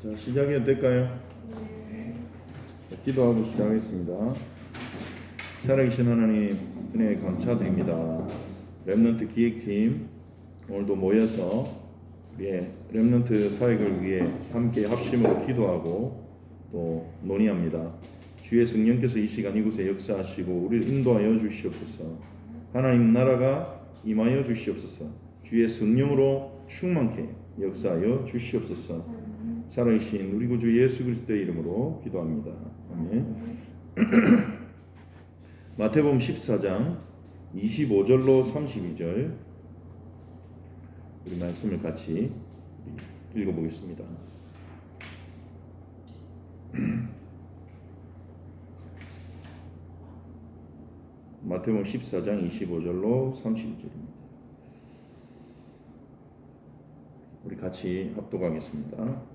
자, 시작해도 될까요? 기도하고 시작하겠습니다. 살아계신 하나님 은혜에 감사드립니다. 렘넌트 기획팀 오늘도 모여서 우리의 렘넌트 사역을 위해 함께 합심으로 기도하고 또 논의합니다. 주의 성령께서 이 시간 이곳에 역사하시고 우리를 인도하여 주시옵소서. 하나님 나라가 임하여 주시옵소서. 주의 성령으로 충만케 역사하여 주시옵소서. 살아계신 우리 구주 예수 그리스도의 이름으로 기도합니다. 아멘. 마태복음 14장 25절로 32절 우리 말씀을 같이 읽어보겠습니다. 마태복음 14장 25절로 32절입니다. 우리 같이 합독하겠습니다.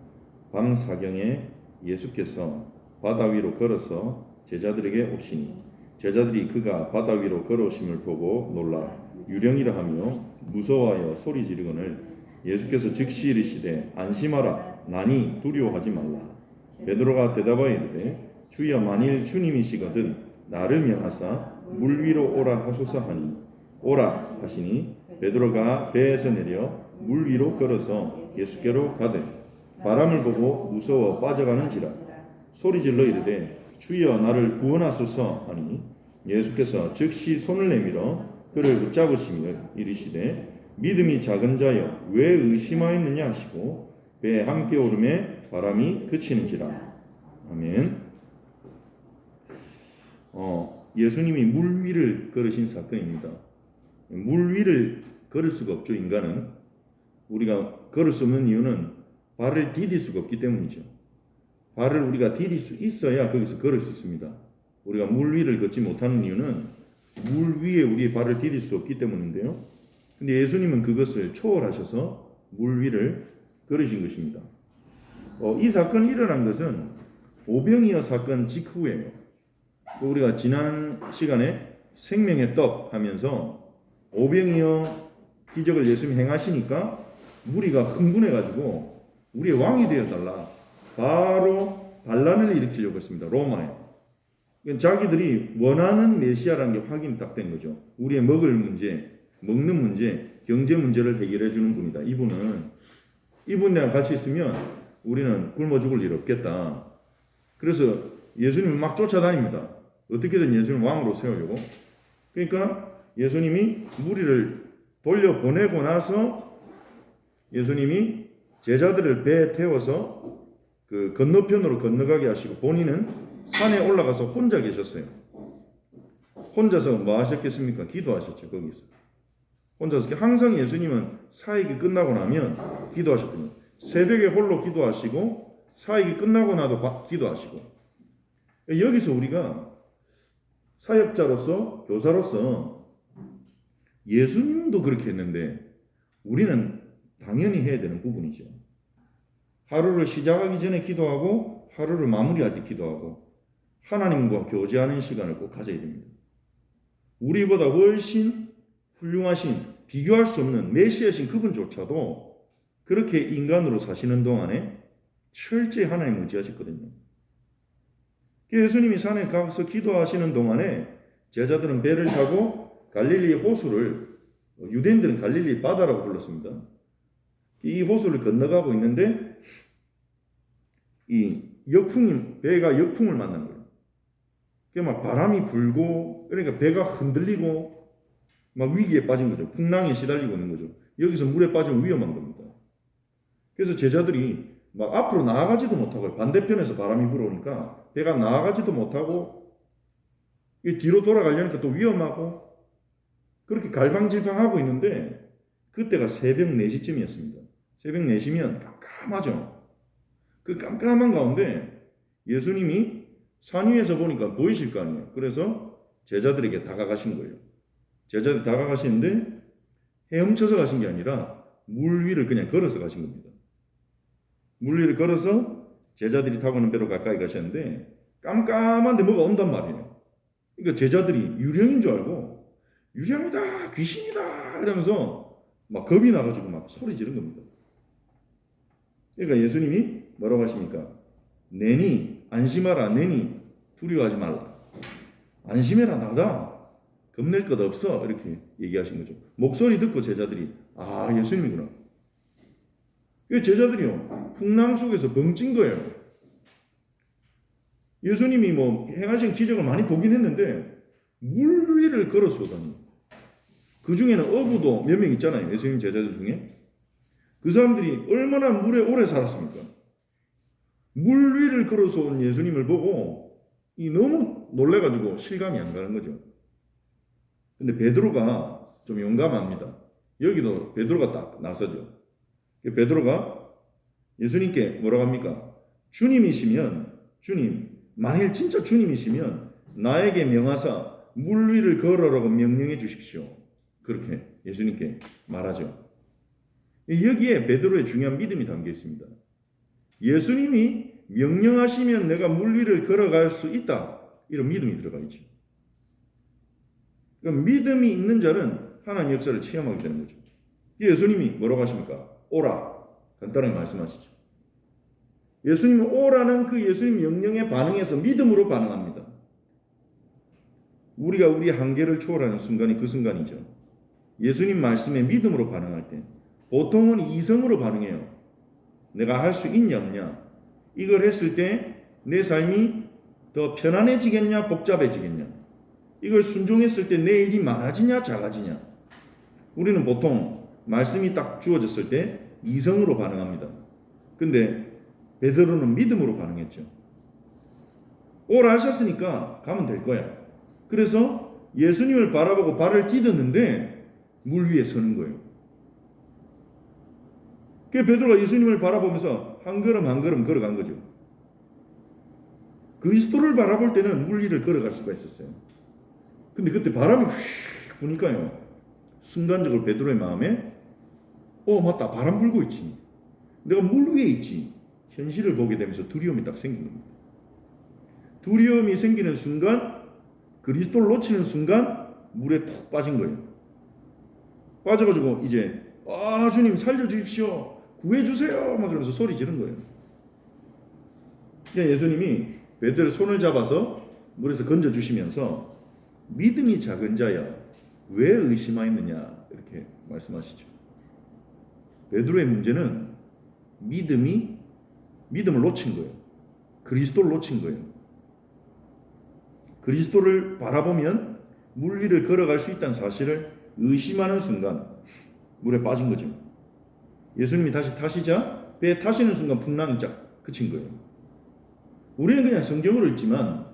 밤 사경에 예수께서 바다 위로 걸어서 제자들에게 오시니 제자들이 그가 바다 위로 걸어오심을 보고 놀라 유령이라 하며 무서워하여 소리 지르거늘 예수께서 즉시 이르시되 안심하라 나니 두려워하지 말라. 베드로가 대답하여 이르되 주여 만일 주님이시거든 나를 명하사 물 위로 오라 하소서 하니 오라 하시니 베드로가 배에서 내려 물 위로 걸어서 예수께로 가되 바람을 보고 무서워 빠져가는지라 소리질러 이르되 주여 나를 구원하소서 하니 예수께서 즉시 손을 내밀어 그를 붙잡으시며 이르시되 믿음이 작은 자여 왜 의심하였느냐 하시고 배에 함께 오름에 바람이 그치는지라. 아멘. 예수님이 물 위를 걸으신 사건입니다. 물 위를 걸을 수가 없죠. 인간은 우리가 걸을 수 없는 이유는 발을 디딜 수가 없기 때문이죠. 발을 우리가 디딜 수 있어야 거기서 걸을 수 있습니다. 우리가 물 위를 걷지 못하는 이유는 물 위에 우리의 발을 디딜 수 없기 때문인데요. 근데 예수님은 그것을 초월하셔서 물 위를 걸으신 것입니다. 이 사건이 일어난 것은 오병이어 사건 직후예요. 우리가 지난 시간에 생명의 떡 하면서 오병이어 기적을 예수님이 행하시니까 무리가 흥분해가지고 우리의 왕이 되어달라. 바로 반란을 일으키려고 했습니다. 로마에. 자기들이 원하는 메시아라는 게 확인이 딱 된 거죠. 우리의 먹을 문제, 먹는 문제, 경제 문제를 해결해 주는 분이다. 이분이랑 같이 있으면 우리는 굶어 죽을 일 없겠다. 그래서 예수님을 막 쫓아다닙니다. 어떻게든 예수님을 왕으로 세우려고. 그러니까 예수님이 무리를 돌려보내고 나서 예수님이 제자들을 배에 태워서 그 건너편으로 건너가게 하시고 본인은 산에 올라가서 혼자 계셨어요. 혼자서 뭐 하셨겠습니까? 기도하셨죠. 거기서 혼자서. 항상 예수님은 사역이 끝나고 나면 기도하셨거든요. 새벽에 홀로 기도하시고 사역이 끝나고 나도 기도하시고. 여기서 우리가 사역자로서 교사로서 예수님도 그렇게 했는데 우리는 당연히 해야 되는 부분이죠. 하루를 시작하기 전에 기도하고 하루를 마무리할 때 기도하고 하나님과 교제하는 시간을 꼭 가져야 됩니다. 우리보다 훨씬 훌륭하신 비교할 수 없는 메시아신 그분조차도 그렇게 인간으로 사시는 동안에 철저히 하나님을 의지하셨거든요. 예수님이 산에 가서 기도하시는 동안에 제자들은 배를 타고 갈릴리 호수를, 유대인들은 갈릴리 바다라고 불렀습니다. 이 호수를 건너가고 있는데 이 배가 역풍을 만난 거예요. 막 바람이 불고 그러니까 배가 흔들리고 막 위기에 빠진 거죠. 풍랑에 시달리고 있는 거죠. 여기서 물에 빠지면 위험한 겁니다. 그래서 제자들이 막 앞으로 나아가지도 못하고 반대편에서 바람이 불어오니까 배가 나아가지도 못하고 뒤로 돌아가려니까 또 위험하고 그렇게 갈팡질팡하고 있는데 그때가 새벽 4시쯤이었습니다. 새벽 4시면 깜깜하죠. 그 깜깜한 가운데 예수님이 산 위에서 보니까 보이실 거 아니에요. 그래서 제자들에게 다가가신 거예요. 제자들이 다가가시는데 헤엄쳐서 가신 게 아니라 물 위를 그냥 걸어서 가신 겁니다. 물 위를 걸어서 제자들이 타고 있는 배로 가까이 가셨는데 깜깜한데 뭐가 온단 말이에요. 그러니까 제자들이 유령인 줄 알고 유령이다, 귀신이다 이러면서 막 겁이 나가지고 막 소리 지른 겁니다. 그러니까 예수님이 뭐라고 하십니까? 내니 안심하라. 내니 두려워하지 말라. 안심해라. 나다. 겁낼 것 없어. 이렇게 얘기하신 거죠. 목소리 듣고 제자들이 예수님이구나. 이 제자들이요 풍랑 속에서 벙찐 거예요. 예수님이 뭐 행하신 기적을 많이 보긴 했는데 물 위를 걸어서 오다니. 그 중에는 어부도 몇 명 있잖아요. 예수님 제자들 중에. 그 사람들이 얼마나 물에 오래 살았습니까? 물 위를 걸어서 온 예수님을 보고 너무 놀래가지고 실감이 안 가는 거죠. 근데 베드로가 좀 용감합니다. 여기도 베드로가 딱 나서죠. 베드로가 예수님께 뭐라고 합니까? 주님이시면, 주님, 만일 진짜 주님이시면 나에게 명하사 물 위를 걸어라고 명령해 주십시오. 그렇게 예수님께 말하죠. 여기에 베드로의 중요한 믿음이 담겨 있습니다. 예수님이 명령하시면 내가 물 위를 걸어갈 수 있다. 이런 믿음이 들어가 있죠. 그러니까 믿음이 있는 자는 하나님 역사를 체험하게 되는 거죠. 예수님이 뭐라고 하십니까? 오라. 간단하게 말씀하시죠. 예수님은 오라는 그 예수님 명령에 반응해서 믿음으로 반응합니다. 우리가 우리 한계를 초월하는 순간이 그 순간이죠. 예수님 말씀에 믿음으로 반응할 때 보통은 이성으로 반응해요. 내가 할 수 있냐 없냐. 이걸 했을 때 내 삶이 더 편안해지겠냐 복잡해지겠냐. 이걸 순종했을 때 내 일이 많아지냐 작아지냐. 우리는 보통 말씀이 딱 주어졌을 때 이성으로 반응합니다. 근데 베드로는 믿음으로 반응했죠. 오라 하셨으니까 가면 될 거야. 그래서 예수님을 바라보고 발을 디뎠는데 물 위에 서는 거예요. 그래서 베드로가 예수님을 바라보면서 한 걸음 한 걸음 걸어간 거죠. 그리스도를 바라볼 때는 물 위를 걸어갈 수가 있었어요. 근데 그때 바람이 휙 부니까요. 순간적으로 베드로의 마음에 맞다. 바람 불고 있지. 내가 물 위에 있지. 현실을 보게 되면서 두려움이 딱 생긴 겁니다. 두려움이 생기는 순간 그리스도를 놓치는 순간 물에 푹 빠진 거예요. 빠져가지고 이제 주님 살려주십시오. 구해주세요. 막 그러면서 소리 지른 거예요. 예수님이 베드로의 손을 잡아서 물에서 건져주시면서 믿음이 작은 자야 왜 의심하였느냐 이렇게 말씀하시죠. 베드로의 문제는 믿음을 놓친 거예요. 그리스도를 놓친 거예요. 그리스도를 바라보면 물 위를 걸어갈 수 있다는 사실을 의심하는 순간 물에 빠진 거죠. 예수님이 다시 타시자 배에 타시는 순간 풍랑이 쫙 그친 거예요. 우리는 그냥 성경으로 읽지만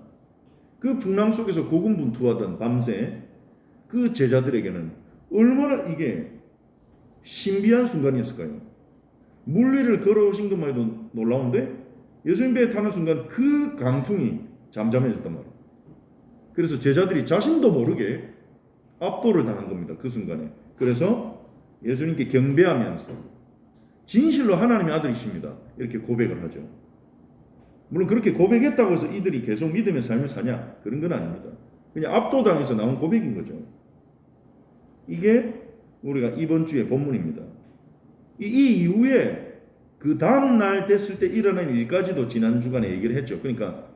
그 풍랑 속에서 고군분투하던 밤새 그 제자들에게는 얼마나 이게 신비한 순간이었을까요? 물 위를 걸어오신 것만 해도 놀라운데 예수님 배에 타는 순간 그 강풍이 잠잠해졌단 말이에요. 그래서 제자들이 자신도 모르게 압도를 당한 겁니다. 그 순간에. 그래서 예수님께 경배하면서 진실로 하나님의 아들이십니다. 이렇게 고백을 하죠. 물론 그렇게 고백했다고 해서 이들이 계속 믿음의 삶을 사냐? 그런 건 아닙니다. 그냥 압도당해서 나온 고백인 거죠. 이게 우리가 이번 주의 본문입니다. 이 이후에 그 다음 날 됐을 때 일어난 일까지도 지난 주간에 얘기를 했죠. 그러니까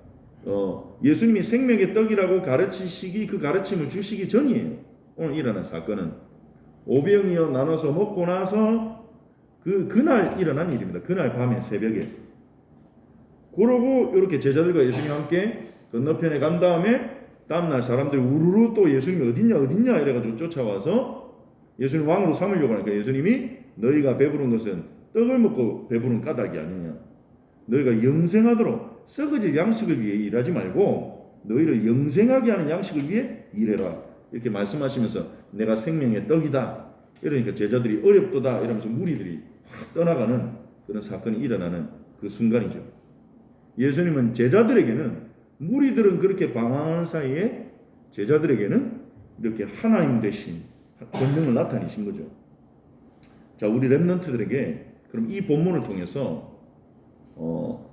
예수님이 생명의 떡이라고 가르치시기 그 가르침을 주시기 전이에요. 오늘 일어난 사건은 오병이어 나눠서 먹고 나서 그날 일어난 일입니다. 그날 밤에 새벽에. 그러고 이렇게 제자들과 예수님과 함께 건너편에 간 다음에 다음날 사람들이 우르르 또 예수님이 어딨냐 이래가지고 쫓아와서 예수님 왕으로 삼으려고 하니까 예수님이 너희가 배부른 것은 떡을 먹고 배부른 까닭이 아니냐. 너희가 영생하도록 썩어질 양식을 위해 일하지 말고 너희를 영생하게 하는 양식을 위해 일해라. 이렇게 말씀하시면서 내가 생명의 떡이다. 이러니까 제자들이 어렵도다 이러면서 무리들이 확 떠나가는 그런 사건이 일어나는 그 순간이죠. 예수님은 제자들에게는 무리들은 그렇게 방황하는 사이에 제자들에게는 이렇게 하나님 되신 권능을 나타내신 거죠. 자, 우리 렘넌트들에게 그럼 이 본문을 통해서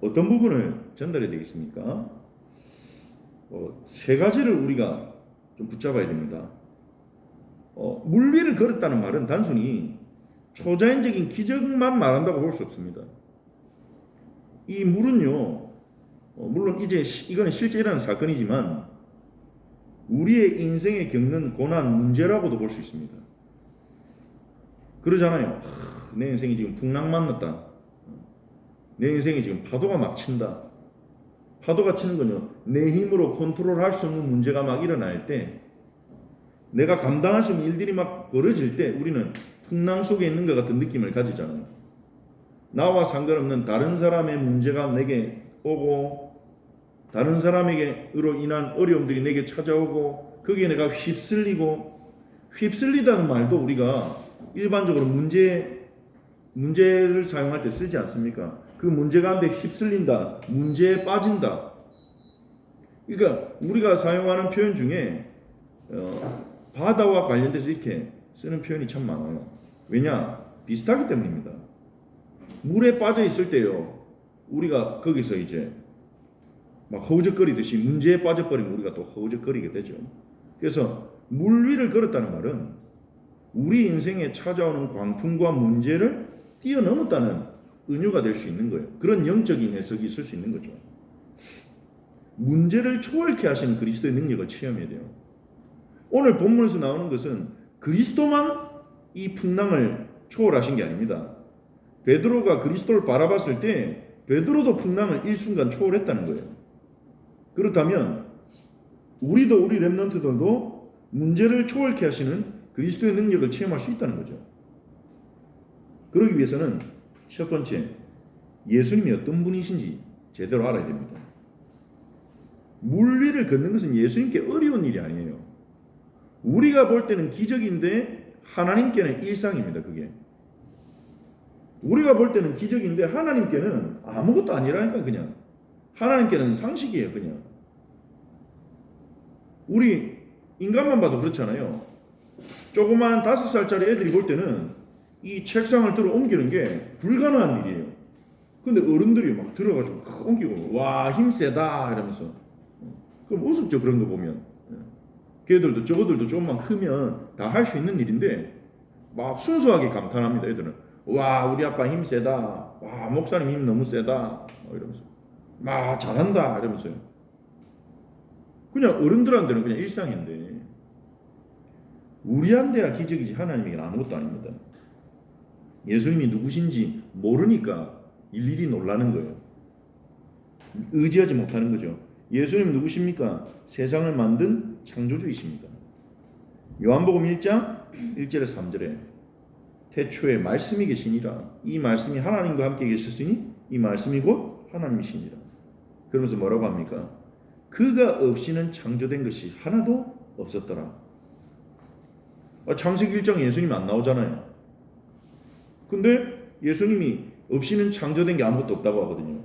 어떤 부분을 전달해야 되겠습니까? 세 가지를 우리가 좀 붙잡아야 됩니다. 물 위를 걸었다는 말은 단순히 초자연적인 기적만 말한다고 볼 수 없습니다. 이 물은요, 물론 이제 이거는 실제 일어난 사건이지만 우리의 인생에 겪는 고난, 문제라고도 볼 수 있습니다. 그러잖아요. 내 인생이 지금 풍랑 만났다. 내 인생이 지금 파도가 막 친다. 파도가 치는 건요, 내 힘으로 컨트롤할 수 없는 문제가 막 일어날 때, 내가 감당할 수 있는 일들이 막 벌어질 때 우리는 풍랑 속에 있는 것 같은 느낌을 가지잖아요. 나와 상관없는 다른 사람의 문제가 내게 오고, 다른 사람에게로 인한 어려움들이 내게 찾아오고, 거기에 내가 휩쓸리다는 말도 우리가 일반적으로 문제를 사용할 때 쓰지 않습니까? 그 문제 가운데 휩쓸린다, 문제에 빠진다. 그러니까 우리가 사용하는 표현 중에 바다와 관련돼서 이렇게 쓰는 표현이 참 많아요. 왜냐? 비슷하기 때문입니다. 물에 빠져 있을 때요, 우리가 거기서 이제 막 허우적거리듯이 문제에 빠져버리면 우리가 또 허우적거리게 되죠. 그래서 물 위를 걸었다는 말은 우리 인생에 찾아오는 광풍과 문제를 뛰어넘었다는 은유가 될 수 있는 거예요. 그런 영적인 해석이 있을 수 있는 거죠. 문제를 초월케 하시는 그리스도의 능력을 체험해야 돼요. 오늘 본문에서 나오는 것은 그리스도만 이 풍랑을 초월하신 게 아닙니다. 베드로가 그리스도를 바라봤을 때 베드로도 풍랑을 일순간 초월했다는 거예요. 그렇다면 우리도, 우리 렘넌트들도 문제를 초월케 하시는 그리스도의 능력을 체험할 수 있다는 거죠. 그러기 위해서는 첫 번째, 예수님이 어떤 분이신지 제대로 알아야 됩니다. 물 위를 걷는 것은 예수님께 어려운 일이 아니에요. 우리가 볼 때는 기적인데 하나님께는 일상입니다. 그게 우리가 볼 때는 기적인데 하나님께는 아무것도 아니라니까. 그냥 하나님께는 상식이에요. 그냥 우리 인간만 봐도 그렇잖아요. 조그만 5살짜리 애들이 볼 때는 이 책상을 들어 옮기는 게 불가능한 일이에요. 근데 어른들이 막 들어가지고 옮기고, 와, 힘세다 이러면서. 그럼 우습죠, 그런 거 보면. 걔들도, 저거들도 조금만 크면 다 할 수 있는 일인데 막 순수하게 감탄합니다. 애들은 와, 우리 아빠 힘세다, 와, 목사님 힘 너무 세다 이러면서 막 잘한다 이러면서요. 그냥 어른들한테는 그냥 일상인데 우리한테야 기적이지 하나님에게는 아무것도 아닙니다. 예수님이 누구신지 모르니까 일일이 놀라는 거예요. 의지하지 못하는 거죠. 예수님은 누구십니까? 세상을 만든 창조주이십니다. 요한복음 1장 1절에서 3절에 태초에 말씀이 계시니라. 이 말씀이 하나님과 함께 계셨으니 이 말씀이 곧 하나님이시니라. 그러면서 뭐라고 합니까? 그가 없이는 창조된 것이 하나도 없었더라. 창세기 1장에 예수님이 안 나오잖아요. 근데 예수님이 없이는 창조된 게 아무것도 없다고 하거든요.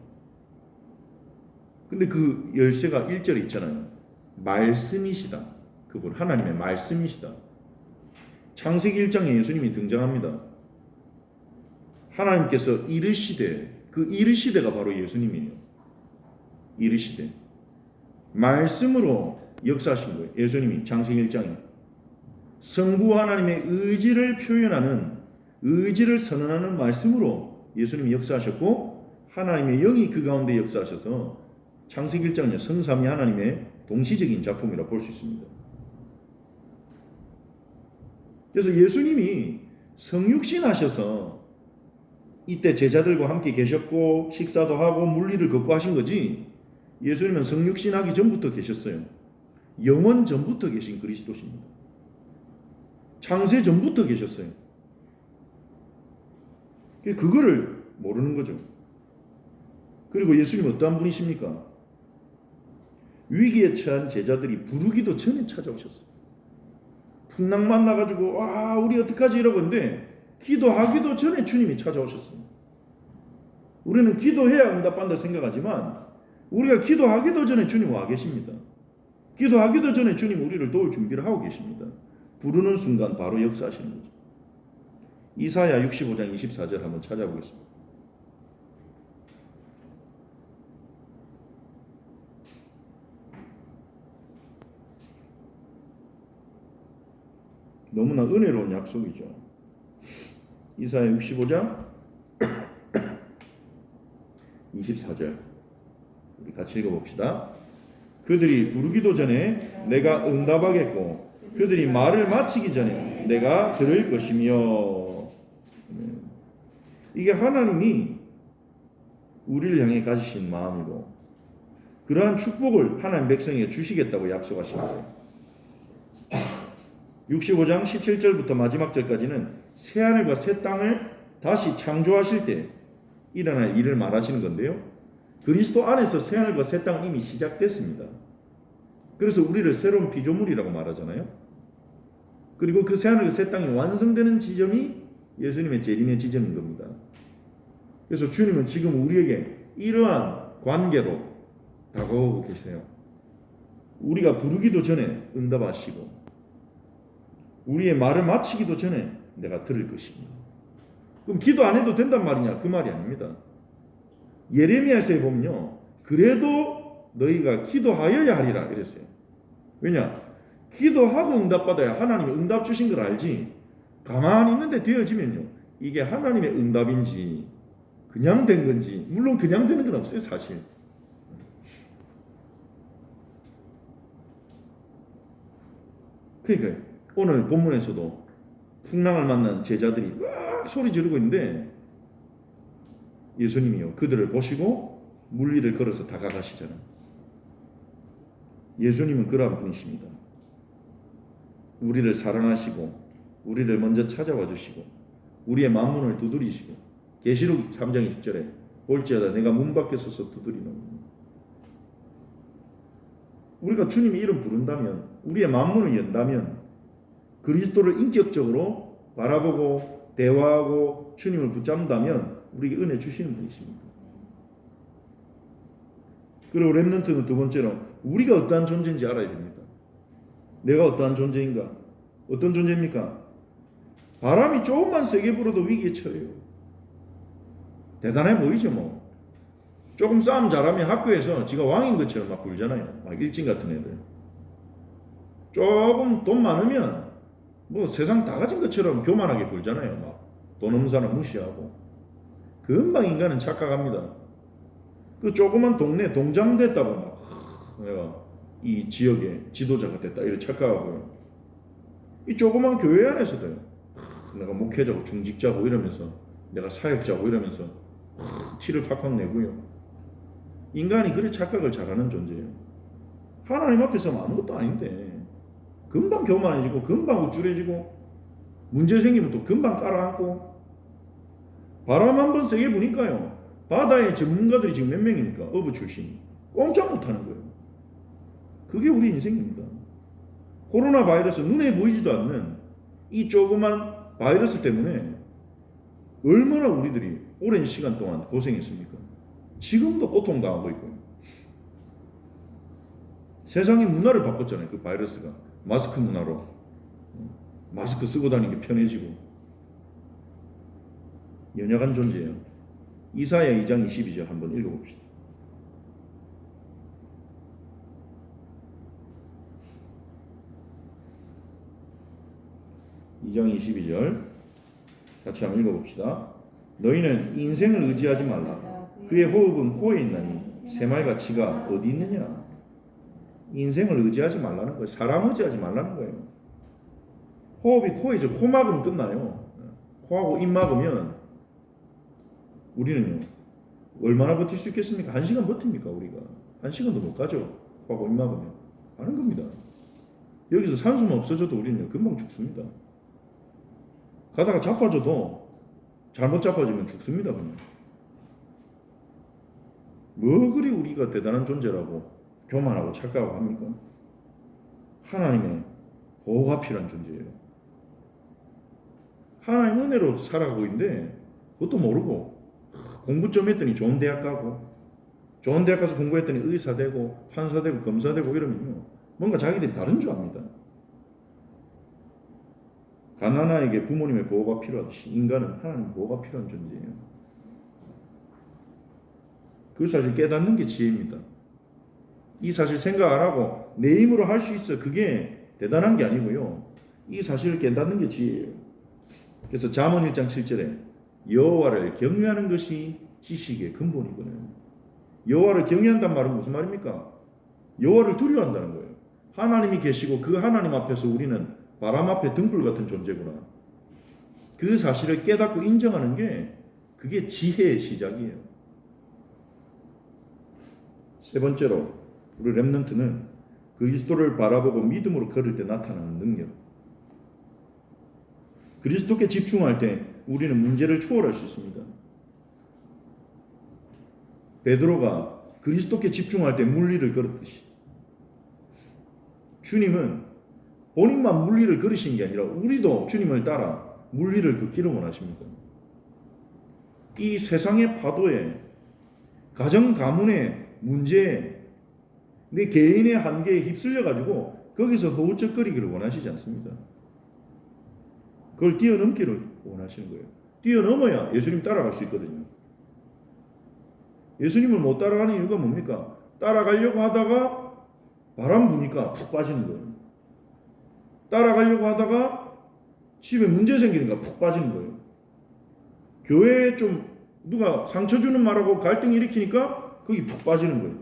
근데 그 열쇠가 1절에 있잖아요. 말씀이시다. 그분 하나님의 말씀이시다. 창세기 1장에 예수님이 등장합니다. 하나님께서 이르시되, 그 이르시되가 바로 예수님이에요. 이르시되 말씀으로 역사하신 거예요. 예수님이 창세기 1장에 성부 하나님의 의지를 표현하는, 의지를 선언하는 말씀으로 예수님이 역사하셨고, 하나님의 영이 그 가운데 역사하셔서 창세기 1장은요, 성삼위 하나님의 동시적인 작품이라고 볼 수 있습니다. 그래서 예수님이 성육신 하셔서 이때 제자들과 함께 계셨고 식사도 하고 물리를 걷고 하신 거지, 예수님은 성육신 하기 전부터 계셨어요. 영원 전부터 계신 그리스도십니다. 창세 전부터 계셨어요. 그거를 모르는 거죠. 그리고 예수님 어떠한 분이십니까? 위기에 처한 제자들이 부르기도 전에 찾아오셨어요. 풍랑 만나가지고 와, 우리 어떡하지 이러고 있는데 기도하기도 전에 주님이 찾아오셨어요. 우리는 기도해야 응답한다 생각하지만 우리가 기도하기도 전에 주님 와 계십니다. 기도하기도 전에 주님 우리를 도울 준비를 하고 계십니다. 부르는 순간 바로 역사하시는 거죠. 이사야 65장 24절 한번 찾아보겠습니다. 너무나 은혜로운 약속이죠. 이사야 65장 24절 우리 같이 읽어봅시다. 그들이 부르기도 전에 내가 응답하겠고 그들이 말을 마치기 전에 내가 들을 것이며. 이게 하나님이 우리를 향해 가지신 마음이고 그러한 축복을 하나님 백성에게 주시겠다고 약속하신 거예요. 65장 17절부터 마지막 절까지는 새하늘과 새 땅을 다시 창조하실 때 일어날 일을 말하시는 건데요. 그리스도 안에서 새하늘과 새 땅은 이미 시작됐습니다. 그래서 우리를 새로운 피조물이라고 말하잖아요. 그리고 그 새하늘과 새 땅이 완성되는 지점이 예수님의 재림의 지점인 겁니다. 그래서 주님은 지금 우리에게 이러한 관계로 다가오고 계세요. 우리가 부르기도 전에 응답하시고 우리의 말을 마치기도 전에 내가 들을 것입니다. 그럼 기도 안 해도 된단 말이냐? 그 말이 아닙니다. 예레미야서에 보면요. 그래도 너희가 기도하여야 하리라 이랬어요. 왜냐? 기도하고 응답받아야 하나님이 응답 주신 걸 알지. 가만히 있는데 되어지면요. 이게 하나님의 응답인지 그냥 된 건지, 물론 그냥 되는 건 없어요, 사실. 그러니까 오늘 본문에서도 풍랑을 만난 제자들이 막 소리 지르고 있는데 예수님이요 그들을 보시고 물 위를 걸어서 다가가시잖아요. 예수님은 그러한 분이십니다. 우리를 사랑하시고 우리를 먼저 찾아와 주시고 우리의 만문을 두드리시고 계시록 3장 20절에 볼지어다 내가 문 밖에 서서 두드리노니. 우리가 주님의 이름 부른다면 우리의 만문을 연다면 그리스도를 인격적으로 바라보고 대화하고 주님을 붙잡는다면 우리에게 은혜 주시는 분이십니다. 그리고 렘넌트는 두 번째로 우리가 어떠한 존재인지 알아야 됩니다. 내가 어떠한 존재인가? 어떤 존재입니까? 바람이 조금만 세게 불어도 위기에 처해요. 대단해 보이죠 뭐. 조금 싸움 잘하면 학교에서 지가 왕인 것처럼 막 굴잖아요. 막 일진 같은 애들. 조금 돈 많으면 뭐 세상 다 가진 것처럼 교만하게 굴잖아요. 막 돈 없는 사람 무시하고. 금방 인간은 착각합니다. 그 조그만 동네 동장 됐다고 막 내가 이 지역의 지도자가 됐다 이렇게 착각하고요. 이 조그만 교회 안에서도요. 내가 목회자고 중직자고 이러면서 내가 사역자고 이러면서 티를 팍팍 내고요. 인간이 그래 착각을 잘하는 존재예요. 하나님 앞에서 아무것도 아닌데 금방 교만해지고 금방 우쭐해지고 문제 생기면 또 금방 깔아앉고 바람 한 번 세게 부니까요. 바다의 전문가들이 지금 몇 명입니까? 어부 출신이. 꼼짝 못하는 거예요. 그게 우리 인생입니다. 코로나 바이러스 눈에 보이지도 않는 이 조그만 바이러스 때문에 얼마나 우리들이 오랜 시간 동안 고생했습니까? 지금도 고통당하고 있고요. 세상의 문화를 바꿨잖아요. 그 바이러스가. 마스크 문화로. 마스크 쓰고 다니는 게 편해지고. 연약한 존재예요. 이사야 2장 22절 한번 읽어봅시다. (2장 22절) 같이 한번 읽어봅시다. 너희는 인생을 의지하지 말라. 그의 호흡은 코에 있나니 새말같이가 어디 있느냐. 인생을 의지하지 말라는 거예요. 사람 의지하지 말라는 거예요. 호흡이 코이죠. 코 막으면 끝나요. 코하고 입 막으면 우리는요 얼마나 버틸 수 있겠습니까? 1시간 버팁니까 우리가? 1시간도 못 가죠. 코하고 입 막으면 하는 겁니다. 여기서 산소만 없어져도 우리는 금방 죽습니다. 가다가 자빠져도 잘못 자빠지면 죽습니다. 그냥. 뭐 그리 우리가 대단한 존재라고 교만하고 착각하고 합니까? 하나님의 보호가 필요한 존재예요. 하나님 은혜로 살아가고 있는데 그것도 모르고 공부 좀 했더니 좋은 대학 가고 좋은 대학 가서 공부했더니 의사 되고 판사 되고 검사 되고 이러면요 뭔가 자기들이 다른 줄 압니다. 가난아에게 부모님의 보호가 필요하듯이 인간은 하나님 보호가 필요한 존재예요. 그 사실 깨닫는 게 지혜입니다. 이 사실 생각 안 하고 내 힘으로 할 수 있어 그게 대단한 게 아니고요. 이 사실을 깨닫는 게 지혜예요. 그래서 잠언 1장 7절에 여호와를 경외하는 것이 지식의 근본이거든요. 여호와를 경외한다는 말은 무슨 말입니까? 여호와를 두려워한다는 거예요. 하나님이 계시고 그 하나님 앞에서 우리는 바람 앞에 등불 같은 존재구나. 그 사실을 깨닫고 인정하는 게 그게 지혜의 시작이에요. 세 번째로 우리 렘넌트는 그리스도를 바라보고 믿음으로 걸을 때 나타나는 능력. 그리스도께 집중할 때 우리는 문제를 초월할 수 있습니다. 베드로가 그리스도께 집중할 때 물리를 걸었듯이 주님은 본인만 물리를 걸으신 게 아니라 우리도 주님을 따라 물리를 걷기를 원하십니다. 이 세상의 파도에 가정 가문의 문제에 내 개인의 한계에 휩쓸려 가지고 거기서 허우적거리기를 원하시지 않습니다. 그걸 뛰어넘기를 원하시는 거예요. 뛰어넘어야 예수님 따라갈 수 있거든요. 예수님을 못 따라가는 이유가 뭡니까? 따라가려고 하다가 바람 부니까 푹 빠지는 거예요. 따라가려고 하다가 집에 문제 생기니까 푹 빠지는 거예요. 교회에 좀 누가 상처 주는 말하고 갈등 일으키니까 거기 푹 빠지는 거예요.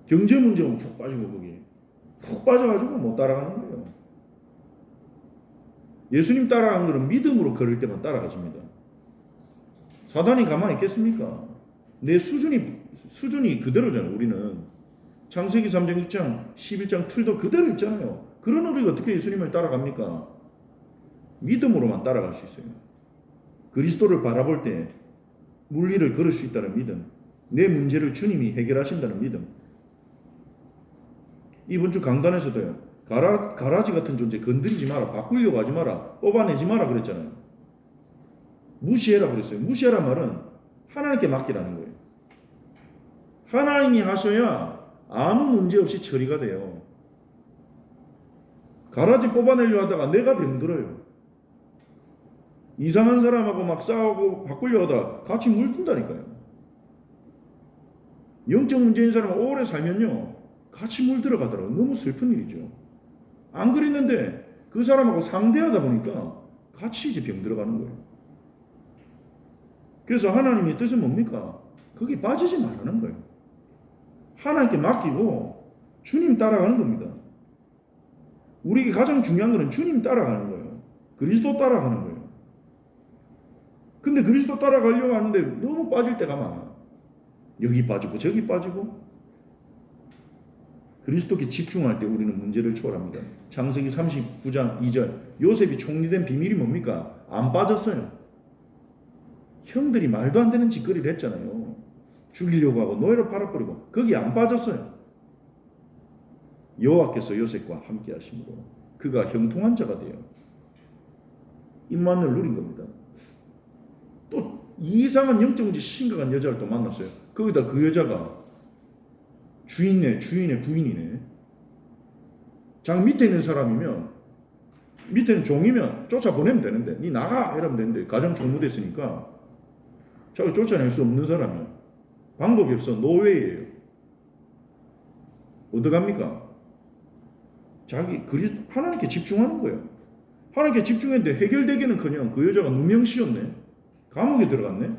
경제 문제면 푹 빠지고 거기에 푹 빠져가지고 못 따라가는 거예요. 예수님 따라가는 거는 믿음으로 걸을 때만 따라가집니다. 사단이 가만히 있겠습니까? 내 수준이 그대로잖아요. 우리는 창세기 3장 6장 11장 틀도 그대로 있잖아요. 그런 우리가 어떻게 예수님을 따라갑니까? 믿음으로만 따라갈 수 있어요. 그리스도를 바라볼 때 물리를 걸을 수 있다는 믿음, 내 문제를 주님이 해결하신다는 믿음. 이번 주 강단에서도요, 가라지 같은 존재 건드리지 마라, 바꾸려고 하지 마라, 뽑아내지 마라 그랬잖아요. 무시해라 그랬어요. 무시하라 말은 하나님께 맡기라는 거예요. 하나님이 하셔야 아무 문제 없이 처리가 돼요. 가라지 뽑아내려 하다가 내가 병들어요. 이상한 사람하고 막 싸우고 바꾸려 하다가 같이 물든다니까요. 영적 문제인 사람은 오래 살면요, 같이 물들어가더라고요. 너무 슬픈 일이죠. 안 그랬는데 그 사람하고 상대하다 보니까 같이 이제 병들어가는 거예요. 그래서 하나님의 뜻은 뭡니까? 거기 빠지지 말라는 거예요. 하나님께 맡기고 주님 따라가는 겁니다. 우리에게 가장 중요한 것은 주님 따라가는 거예요. 그리스도 따라가는 거예요. 근데 그리스도 따라가려고 하는데 너무 빠질 때가 많아. 여기 빠지고 저기 빠지고. 그리스도께 집중할 때 우리는 문제를 초월합니다. 창세기 39장 2절 요셉이 총리된 비밀이 뭡니까? 안 빠졌어요. 형들이 말도 안 되는 짓거리를 했잖아요. 죽이려고 하고 노예로 팔아버리고 거기 안 빠졌어요. 여호와께서 요셉과 함께 하심으로 그가 형통한 자가 되어 임만을 누린 겁니다. 또 이상한 영적 문제 심각한 여자를 또 만났어요. 거기다 그 여자가 주인의 부인이네. 장 밑에 있는 사람이면 밑에는 종이면 쫓아보내면 되는데 니 나가 이러면 되는데 가장 종무됐으니까 자기 쫓아낼 수 없는 사람이야. 방법이 없어. 노예예요. 어떡합니까? 하나님께 집중하는 거예요. 하나님께 집중했는데 해결되기는커녕 그 여자가 누명씌웠네. 감옥에 들어갔네.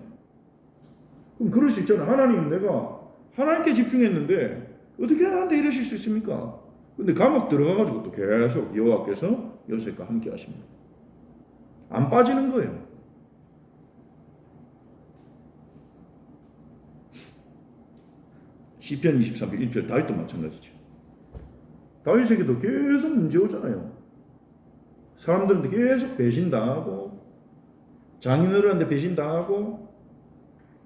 그럼 그럴 수 있잖아. 하나님, 내가 하나님께 집중했는데 어떻게 나한테 이러실 수 있습니까? 근데 감옥 들어가가지고 또 계속 여호와께서 요셉과 함께 하십니다. 안 빠지는 거예요. 시편 23편 1편 다윗도 마찬가지죠. 다윗에게도 계속 문제 오잖아요. 사람들한테 계속 배신당하고 장인어른한테 배신당하고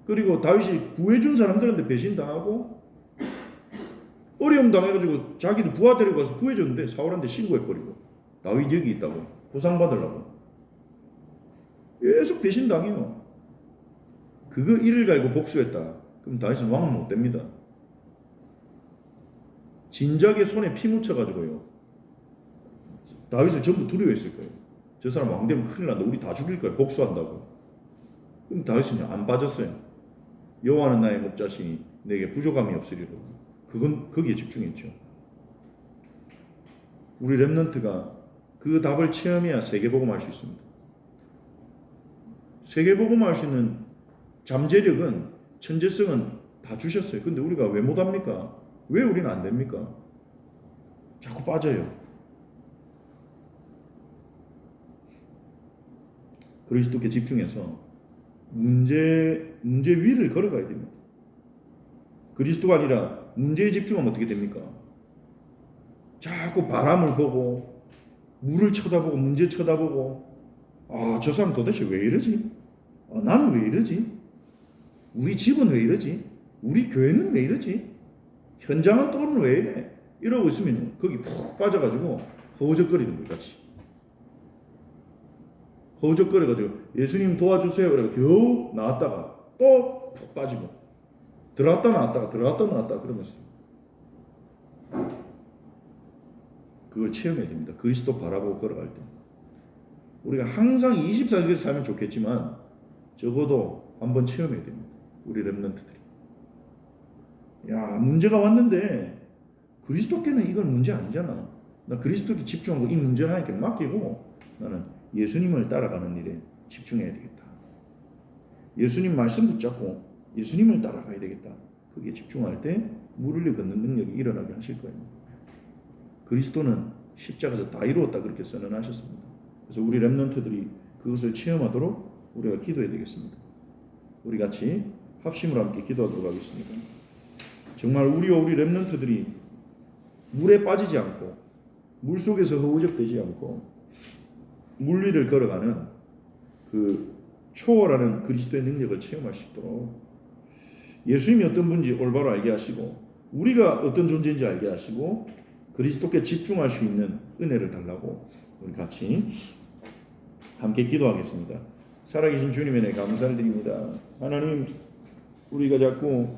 그리고 다윗이 구해준 사람들한테 배신당하고 어려움 당해가지고 자기도 부하 데리고 가서 구해줬는데 사울한테 신고해버리고 다윗 여기 있다고 보상받으려고 계속 배신당해요. 그거 이를 갈고 복수했다. 그럼 다윗은 왕은 못 됩니다. 진작에 손에 피 묻혀가지고요. 다윗을 전부 두려워했을 거예요. 저 사람 왕 되면 큰일 난다. 우리 다 죽일 거야. 복수한다고. 그럼 다윗은 안 빠졌어요. 여호와는 나의 목자시니 내게 부족함이 없으리로. 그건 거기에 집중했죠. 우리 렘넌트가 그 답을 체험해야 세계복음 할 수 있습니다. 세계복음 할 수 있는 잠재력은 천재성은 다 주셨어요. 근데 우리가 왜 못합니까? 왜 우리는 안 됩니까? 자꾸 빠져요. 그리스도께 집중해서 문제 위를 걸어가야 됩니다. 그리스도가 아니라 문제에 집중하면 어떻게 됩니까? 자꾸 바람을 보고 물을 쳐다보고 문제 쳐다보고 저 사람 도대체 왜 이러지? 나는 왜 이러지? 우리 집은 왜 이러지? 우리 교회는 왜 이러지? 현장은 또는 왜 이래? 이러고 있으면 거기 푹 빠져가지고 허우적거리는 것 같이. 허우적거려가지고 예수님 도와주세요. 그래서 겨우 나왔다가 또 푹 빠지고 들어갔다 나왔다가 그러면서 그걸 체험해야 됩니다. 그리스도 바라보고 걸어갈 때. 우리가 항상 24시간 살면 좋겠지만 적어도 한번 체험해야 됩니다. 우리 렘넌트들이. 문제가 왔는데 그리스도께는 이건 문제 아니잖아. 나 그리스도께 집중하고 이 문제를 하나님께 맡기고 나는 예수님을 따라가는 일에 집중해야 되겠다. 예수님 말씀 붙잡고 예수님을 따라가야 되겠다. 그게 집중할 때 물 흘려 걷는 능력이 일어나게 하실 거예요. 그리스도는 십자가에서 다 이루었다 그렇게 선언하셨습니다. 그래서 우리 렘넌트들이 그것을 체험하도록 우리가 기도해야 되겠습니다. 우리 같이 합심으로 함께 기도하도록 하겠습니다. 정말 우리와 우리 렘넌트들이 물에 빠지지 않고 물 속에서 허우적대지 않고 물 위를 걸어가는 그 초월하는 그리스도의 능력을 체험할 수 있도록 예수님이 어떤 분인지 올바로 알게 하시고 우리가 어떤 존재인지 알게 하시고 그리스도께 집중할 수 있는 은혜를 달라고 우리 같이 함께 기도하겠습니다. 살아계신 주님의 감사를 드립니다. 하나님, 우리가 자꾸